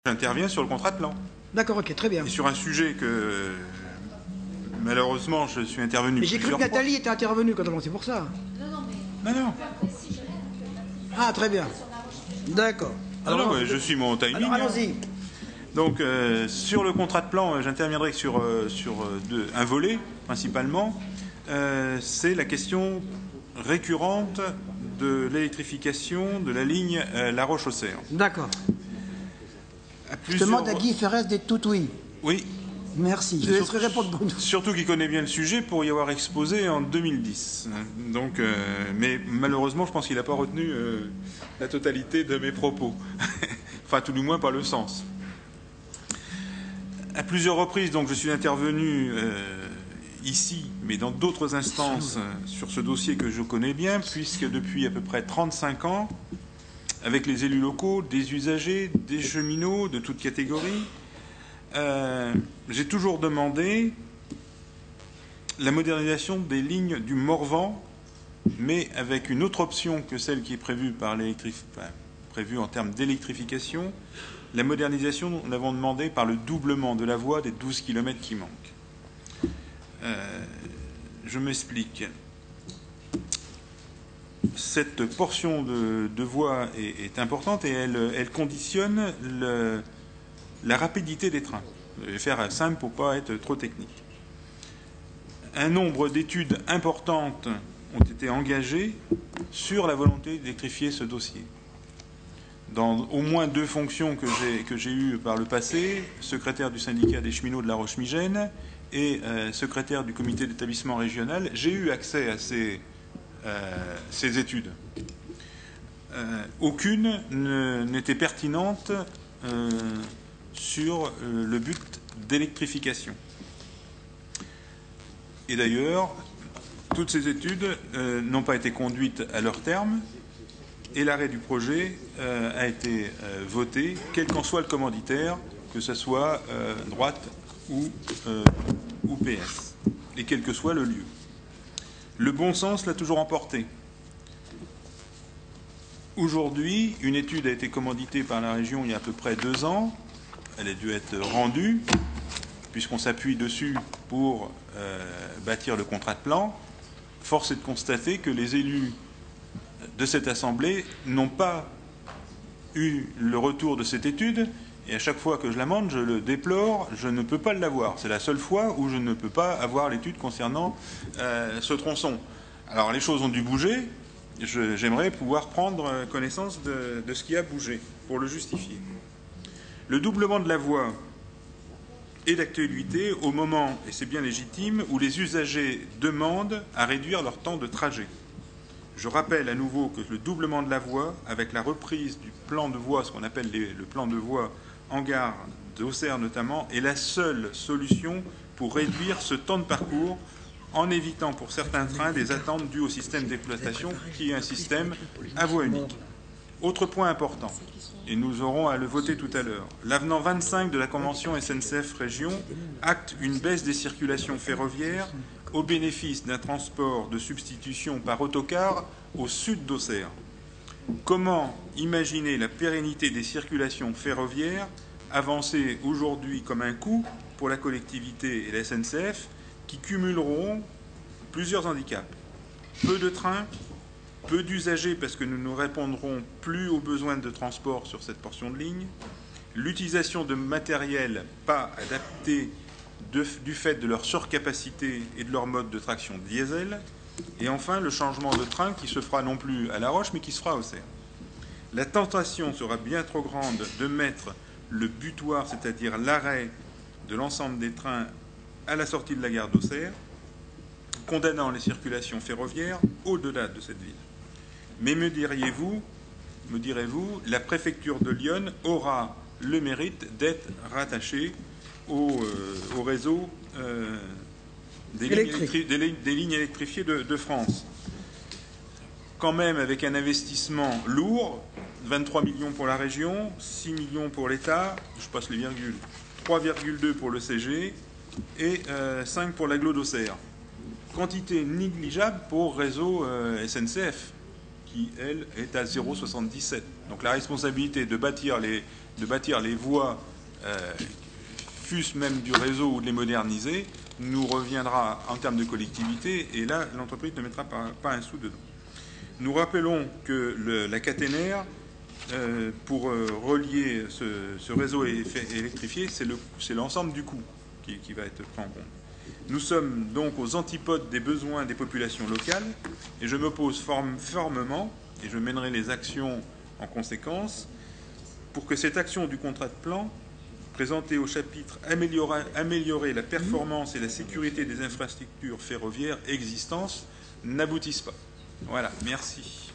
J'interviens sur le contrat de plan. D'accord, ok, très bien. Et sur un sujet que, malheureusement, je suis intervenu Mais j'ai cru que plusieurs fois. Nathalie était intervenue quand on c'est pour ça. Non. Ah, très bien. D'accord. Non, mais je suis mon timing. Alors, allons-y. Donc, sur le contrat de plan, j'interviendrai sur un volet, principalement. C'est la question récurrente de l'électrification de la ligne La Roche-Auxerre. D'accord. Je demande à Guy Ferrez d'être tout oui. Oui. Merci. Je laisserai répondre pour nous. Surtout qu'il connaît bien le sujet pour y avoir exposé en 2010. Donc, mais malheureusement, je pense qu'il n'a pas retenu la totalité de mes propos. Enfin, tout du moins pas le sens. À plusieurs reprises, donc, je suis intervenu ici, mais dans d'autres instances, sur ce dossier que je connais bien, puisque depuis à peu près 35 ans, avec les élus locaux, des usagers, des cheminots de toutes catégories, j'ai toujours demandé la modernisation des lignes du Morvan, mais avec une autre option que celle qui est prévue prévue en termes d'électrification. La modernisation, nous l'avons demandé par le doublement de la voie des 12 km qui manquent. Je m'explique. Cette portion de voie est importante et elle conditionne la rapidité des trains. Je vais faire simple pour ne pas être trop technique. Un nombre d'études importantes ont été engagées sur la volonté d'électrifier ce dossier. Dans au moins 2 fonctions que j'ai eues par le passé, secrétaire du syndicat des cheminots de La Roche-Migène et secrétaire du comité d'établissement régional, j'ai eu accès à ces études. Aucune n'était pertinente sur le but d'électrification. Et d'ailleurs, toutes ces études n'ont pas été conduites à leur terme et l'arrêt du projet a été voté, quel qu'en soit le commanditaire, que ce soit droite ou PS, et quel que soit le lieu. Le bon sens l'a toujours emporté. Aujourd'hui, une étude a été commanditée par la région il y a à peu près 2 ans. Elle a dû être rendue, puisqu'on s'appuie dessus pour bâtir le contrat de plan. Force est de constater que les élus de cette assemblée n'ont pas eu le retour de cette étude, et à chaque fois que je l'amende, je le déplore, je ne peux pas l'avoir. C'est la seule fois où je ne peux pas avoir l'étude concernant ce tronçon. Alors les choses ont dû bouger, j'aimerais pouvoir prendre connaissance de ce qui a bougé pour le justifier. Le doublement de la voie est d'actualité au moment, et c'est bien légitime, où les usagers demandent à réduire leur temps de trajet. Je rappelle à nouveau que le doublement de la voie, avec la reprise du plan de voie, ce qu'on appelle le plan de voie en gare d'Auxerre notamment, est la seule solution pour réduire ce temps de parcours en évitant pour certains trains des attentes dues au système d'exploitation qui est un système à voie unique. Autre point important, et nous aurons à le voter tout à l'heure, l'avenant 25 de la Convention SNCF Région acte une baisse des circulations ferroviaires au bénéfice d'un transport de substitution par autocar au sud d'Auxerre. Comment imaginer la pérennité des circulations ferroviaires avancées aujourd'hui comme un coût pour la collectivité et la SNCF qui cumuleront plusieurs handicaps? Peu de trains, peu d'usagers parce que nous ne répondrons plus aux besoins de transport sur cette portion de ligne, l'utilisation de matériel pas adapté du fait de leur surcapacité et de leur mode de traction diesel, et enfin le changement de train qui se fera non plus à La Roche mais qui se fera à Auxerre. La tentation sera bien trop grande de mettre le butoir, c'est-à-dire l'arrêt de l'ensemble des trains à la sortie de la gare d'Auxerre, condamnant les circulations ferroviaires au-delà de cette ville. Mais me direz-vous, la préfecture de Lyon aura le mérite d'être rattachée au réseau des lignes électrifiées de France. Quand même avec un investissement lourd, 23 millions pour la région, 6 millions pour l'État, je passe les virgules, 3,2 pour le CG et 5 pour l'agglo d'Auxerre. Quantité négligeable pour réseau SNCF, qui, elle, est à 0,77. Donc la responsabilité de bâtir de bâtir les voies, fût-ce même du réseau, ou de les moderniser, nous reviendra en termes de collectivité, et là, l'entreprise ne mettra pas un sou dedans. Nous rappelons que la caténaire, pour relier ce réseau électrifié, c'est l'ensemble du coût qui va être pris en compte. Nous sommes donc aux antipodes des besoins des populations locales, et je m'oppose fermement, et je mènerai les actions en conséquence, pour que cette action du contrat de plan, présentée au chapitre améliorer la performance et la sécurité des infrastructures ferroviaires existantes, n'aboutisse pas. Voilà, merci.